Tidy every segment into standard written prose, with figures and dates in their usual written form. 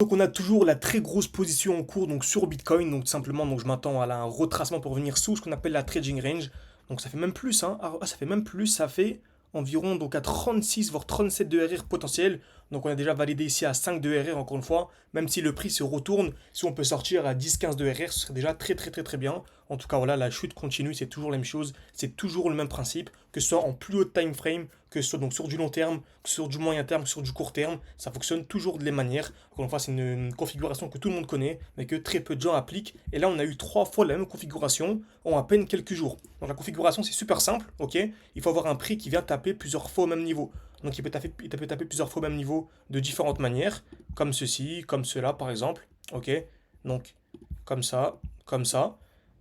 Donc on a toujours la très grosse position en cours donc sur Bitcoin. Donc tout simplement, donc je m'attends à un retracement pour venir sous ce qu'on appelle la trading range. Donc ça fait même plus, hein. Ça fait même plus, ça fait environ donc à 36 voire 37 de RR potentiel. Donc on a déjà validé ici à 5 de RR encore une fois. Même si le prix se retourne, si on peut sortir à 10-15 de RR, ce serait déjà très très très très bien. En tout cas voilà, la chute continue, c'est toujours la même chose, c'est toujours le même principe, que ce soit en plus haut time frame, que ce soit donc sur du long terme, que ce soit sur du moyen terme, que ce soit sur du court terme, ça fonctionne toujours de la même manière. Encore une fois, c'est une configuration que tout le monde connaît, mais que très peu de gens appliquent. Et là, on a eu 3 fois la même configuration en à peine quelques jours. Donc la configuration, c'est super simple, ok. Il faut avoir un prix qui vient taper plusieurs fois au même niveau. Donc il peut taper plusieurs fois au même niveau de différentes manières, comme ceci, comme cela par exemple, ok. Donc comme ça, comme ça.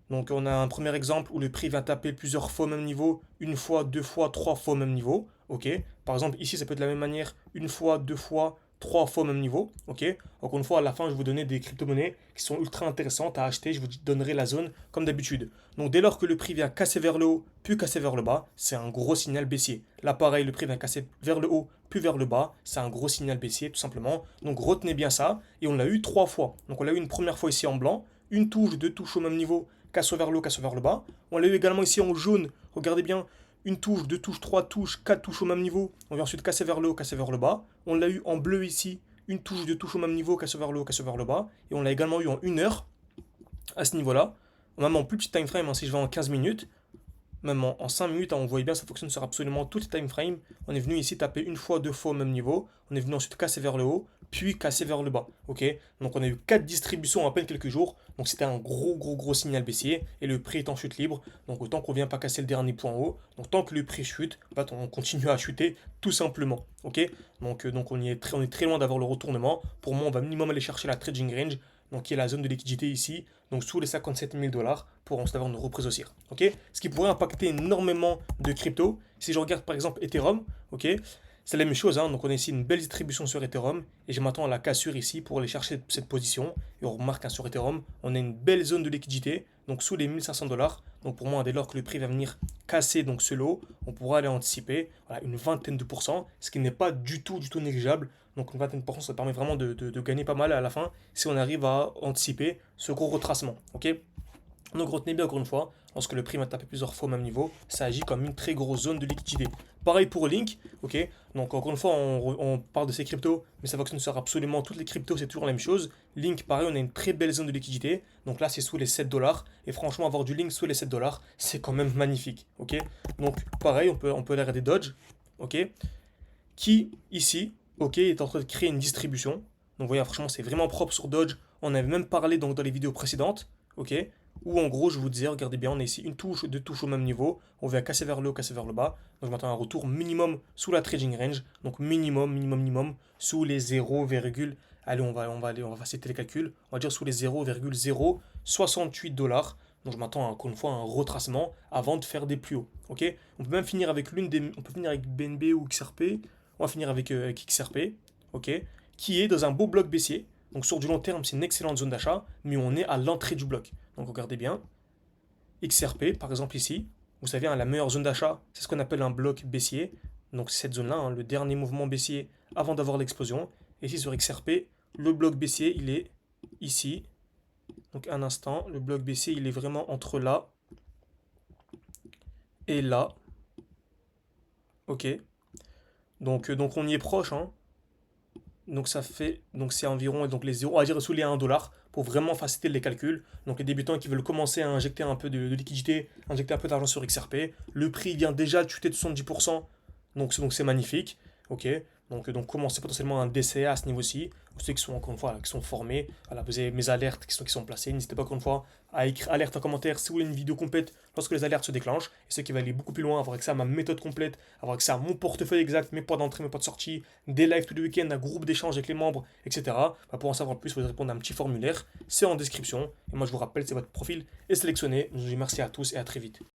Donc on a un premier exemple où le prix va taper plusieurs fois au même niveau, une fois, 2 fois, 3 fois au même niveau. Ok. Par exemple, ici, ça peut être de la même manière, une fois, 2 fois, 3 fois au même niveau. Ok. Encore une fois, à la fin, je vais vous donner des crypto-monnaies qui sont ultra intéressantes à acheter. Je vous donnerai la zone comme d'habitude. Donc dès lors que le prix vient casser vers le haut, puis casser vers le bas, c'est un gros signal baissier. Là, pareil, le prix vient casser vers le haut, puis vers le bas, c'est un gros signal baissier, tout simplement. Donc retenez bien ça. Et on l'a eu 3 fois. Donc on l'a eu une première fois ici en blanc, une touche, deux touches au même niveau, casse vers le haut, casse vers le bas. On l'a eu également ici en jaune, regardez bien, une touche, deux touches, trois touches, quatre touches au même niveau. On vient ensuite casser vers le haut, casser vers le bas. On l'a eu en bleu ici, une touche, deux touches au même niveau, casse vers le haut, casse vers le bas. Et on l'a également eu en 1 heure, à ce niveau-là. Même en plus petit time frame, hein, si je vais en 15 minutes, même en 5 minutes, hein, on voit bien, ça fonctionne sur absolument tous les time frames. On est venu ici taper une fois, 2 fois au même niveau. On est venu ensuite casser vers le haut, puis casser vers le bas. Ok. Donc on a eu 4 distributions en à peine quelques jours. Donc c'était un gros, gros, gros signal baissier. Et le prix est en chute libre. Donc autant qu'on ne vient pas casser le dernier point haut. Donc tant que le prix chute, bah, on continue à chuter tout simplement. Ok. Donc on est très loin d'avoir le retournement. Pour moi, on va minimum aller chercher la trading range, donc qui est la zone de liquidité ici, donc sous les 57 000 dollars pour ensuite avoir une reprise haussière. Ok. Ce qui pourrait impacter énormément de crypto. Si je regarde par exemple Ethereum, ok, c'est la même chose, hein. Donc on a ici une belle distribution sur Ethereum et je m'attends à la cassure ici pour aller chercher cette position. Et on remarque, hein, sur Ethereum, on a une belle zone de liquidité, donc sous les 1500 dollars. Donc pour moi, dès lors que le prix va venir casser donc ce lot, on pourra aller anticiper, voilà, une vingtaine de pourcents, ce qui n'est pas du tout négligeable. Donc une vingtaine de pourcents, ça permet vraiment de gagner pas mal à la fin si on arrive à anticiper ce gros retracement. Ok. Donc retenez bien encore une fois, lorsque le prix va taper plusieurs fois au même niveau, ça agit comme une très grosse zone de liquidité. Pareil pour Link, ok. Donc encore une fois, on parle de ces cryptos, mais ça fonctionne sur absolument toutes les cryptos, c'est toujours la même chose. Link, pareil, on a une très belle zone de liquidité. Donc là, c'est sous les 7 dollars. Et franchement, avoir du Link sous les 7 dollars, c'est quand même magnifique, ok. Donc pareil, on peut aller regarder Dodge, ok, qui ici, ok, est en train de créer une distribution. Donc vous voyez, franchement, c'est vraiment propre sur Dodge. On avait même parlé donc dans les vidéos précédentes, ok, où en gros, je vous disais, regardez bien, on a ici une touche, deux touches au même niveau. On va casser vers le haut, casser vers le bas. Donc maintenant, un retour minimum sous la trading range. Donc minimum, sous les 0, allez, on va citer les calculs. On va dire sous les 0,068 dollars. Donc je m'attends encore une fois à un retracement avant de faire des plus hauts. Ok. On peut même finir avec on peut finir avec BNB ou XRP. On va finir avec XRP. Ok. Qui est dans un beau bloc baissier. Donc sur du long terme, c'est une excellente zone d'achat, mais on est à l'entrée du bloc. Donc regardez bien, XRP par exemple ici, vous savez, hein, la meilleure zone d'achat, c'est ce qu'on appelle un bloc baissier. Donc c'est cette zone-là, hein, le dernier mouvement baissier avant d'avoir l'explosion. Et ici sur XRP, le bloc baissier, il est ici. Donc un instant, le bloc baissier, il est vraiment entre là et là. Ok. Donc on y est proche, hein. Donc ça fait, donc c'est environ, donc les 0, on va dire sous les 1 dollar pour vraiment faciliter les calculs. Donc les débutants qui veulent commencer à injecter un peu de liquidité, injecter un peu d'argent sur XRP, le prix vient déjà de chuter de 70%, donc c'est magnifique. Ok. Donc commencez potentiellement un DCA à ce niveau-ci. Pour ceux qui sont encore une fois qui sont formés, voilà, vous avez mes alertes qui sont placées. N'hésitez pas encore une fois à écrire alerte en commentaire si vous voulez une vidéo complète lorsque les alertes se déclenchent. Et ceux qui veulent aller beaucoup plus loin, avoir accès à ma méthode complète, avoir accès à mon portefeuille exact, mes points d'entrée, mes points de sortie, des lives tous les week-ends, un groupe d'échange avec les membres, etc. Bah, pour en savoir plus, vous répondre à un petit formulaire. C'est en description. Et moi je vous rappelle, c'est votre profil est sélectionné. Je vous dis merci à tous et à très vite.